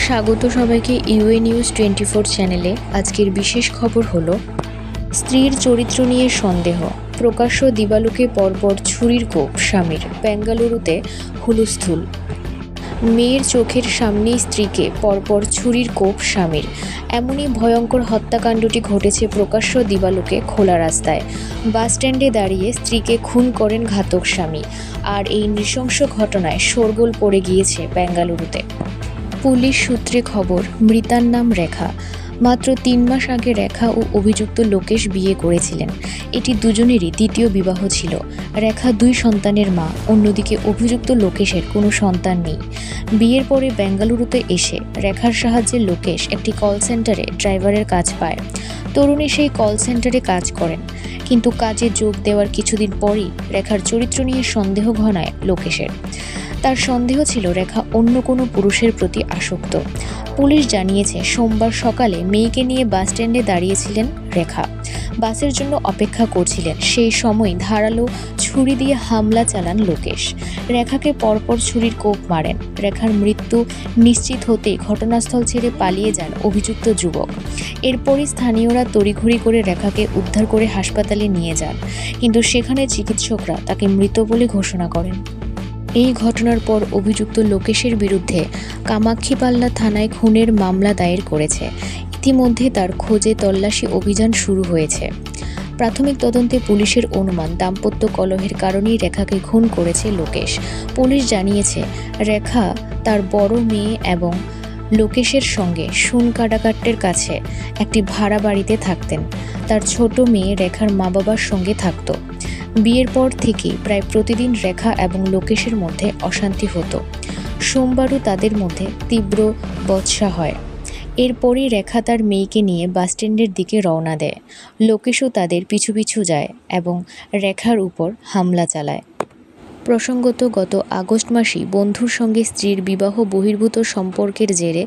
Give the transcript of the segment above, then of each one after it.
স্বাগত সবাইকে UA news 24 চ্যানেলে। আজকের বিশেষ খবর হলো স্ত্রীর চরিত্র নিয়ে সন্দেহ, প্রকাশ্য দিবালোকে পরপর ছুরির কোপ স্বামীর, বেঙ্গালুরুতে হুলস্থুল। মেয়ের চোখের সামনেই স্ত্রীকে পরপর ছুরির কোপ স্বামীর, এমনই ভয়ঙ্কর হত্যাকাণ্ডটি ঘটেছে প্রকাশ্য দিবালোকে খোলা রাস্তায়। বাসস্ট্যান্ডে দাঁড়িয়ে স্ত্রীকে খুন করেন ঘাতক স্বামী। আর এই নৃশংস ঘটনায় শোরগোল পড়ে গিয়েছে বেঙ্গালুরুতে। পুলিশ সূত্রে খবর, মৃতার নাম রেখা। মাত্র 3 মাস আগে রেখা ও অভিযুক্ত লোকেশ বিয়ে করেছিলেন। এটি দুজনেরই দ্বিতীয় বিবাহ ছিল। রেখা 2 সন্তানের মা, অন্যদিকে অভিযুক্ত লোকেশের কোনো সন্তান নেই। বিয়ের পরে বেঙ্গালুরুতে এসে রেখার সাহায্যে লোকেশ একটি কল সেন্টারে ড্রাইভারের কাজ পায়। তরুণী সেই কল সেন্টারে কাজ করেন, কিন্তু কাজে যোগ দেওয়ার কিছুদিন পরই রেখার চরিত্র নিয়ে সন্দেহ ঘনায় লোকেশের। তার সন্দেহ ছিল রেখা অন্য কোনো পুরুষের প্রতি আসক্ত। পুলিশ জানিয়েছে, সোমবার সকালে মেয়েকে নিয়ে বাস স্ট্যান্ডে দাঁড়িয়েছিলেন রেখা। বাসের জন্য অপেক্ষা করছিলেন, সেই সময় ধারালো ছুরি দিয়ে হামলা চালান লোকেশ। রেখাকে পরপর ছুরির কোপ মারেন। রেখার মৃত্যু নিশ্চিত হতেই ঘটনাস্থল ছেড়ে পালিয়ে যান অভিযুক্ত যুবক। এরপরই স্থানীয়রা তড়িঘড়ি করে রেখাকে উদ্ধার করে হাসপাতালে নিয়ে যান, কিন্তু সেখানে চিকিৎসকরা তাকে মৃত বলে ঘোষণা করেন। এই ঘটনার পর অভিযুক্ত লোকেশের বিরুদ্ধে কামাক্ষীপাল্লা থানায় খুনের মামলা দায়ের করেছে। ইতিমধ্যে তার খোঁজে তল্লাশি অভিযান শুরু হয়েছে। প্রাথমিক তদন্তে পুলিশের অনুমান, দাম্পত্য কলহের কারণেই রেখাকে খুন করেছে লোকেশ। পুলিশ জানিয়েছে, রেখা তার বড় মেয়ে এবং লোকেশের সঙ্গে সুনকাডাকাট্টের কাছে একটি ভাড়া বাড়িতে থাকতেন। তার ছোট মেয়ে রেখার মা বাবার সঙ্গে থাকত। বিয়ের পর থেকেই প্রায় প্রতিদিন রেখা এবং লোকেশের মধ্যে অশান্তি হতো। সোমবারও তাদের মধ্যে তীব্র বচসা হয়। এরপরই রেখা তার মেয়েকে নিয়ে বাসস্ট্যান্ডের দিকে রওনা দেয়। লোকেশও তাদের পিছু পিছু যায় এবং রেখার উপর হামলা চালায়। প্রসঙ্গত, গত আগস্ট মাসেই বন্ধুর সঙ্গে স্ত্রীর বিবাহ বহির্ভূত সম্পর্কের জেরে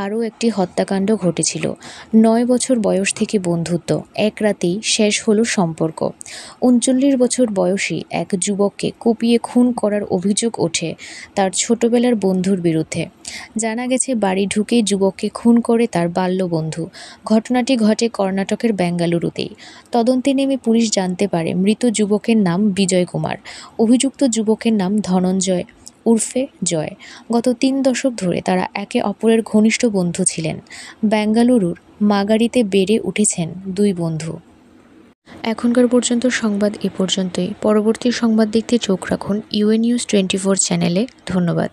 আরও একটি হত্যাকাণ্ড ঘটেছিল। 9 বছর বয়স থেকে বন্ধুত্ব, এক রাতেই শেষ হলো সম্পর্ক। 39 বছর বয়সী এক যুবককে কুপিয়ে খুন করার অভিযোগ ওঠে তার ছোটবেলার বন্ধুর বিরুদ্ধে। জানা গেছে, বাড়ি ঢুকেই যুবককে খুন করে তার বাল্যবন্ধু। ঘটনাটি ঘটে কর্ণাটকের বেঙ্গালুরুতেই। তদন্তে নেমে পুলিশ জানতে পারে, মৃত যুবকের নাম বিজয় কুমার। অভিযুক্ত যুবকের নাম ধনঞ্জয় উর্ফে জয়। গত 3 দশক ধরে তারা একে অপরের ঘনিষ্ঠ বন্ধু ছিলেন। বেঙ্গালুরুর মাগাড়িতে বেড়ে উঠেছেন 2 বন্ধু। এখনকার পর্যন্ত সংবাদ এ পর্যন্তই। পরবর্তী সংবাদ দেখতে চোখ রাখুন ইউএ নিউজ 24 চ্যানেলে। ধন্যবাদ।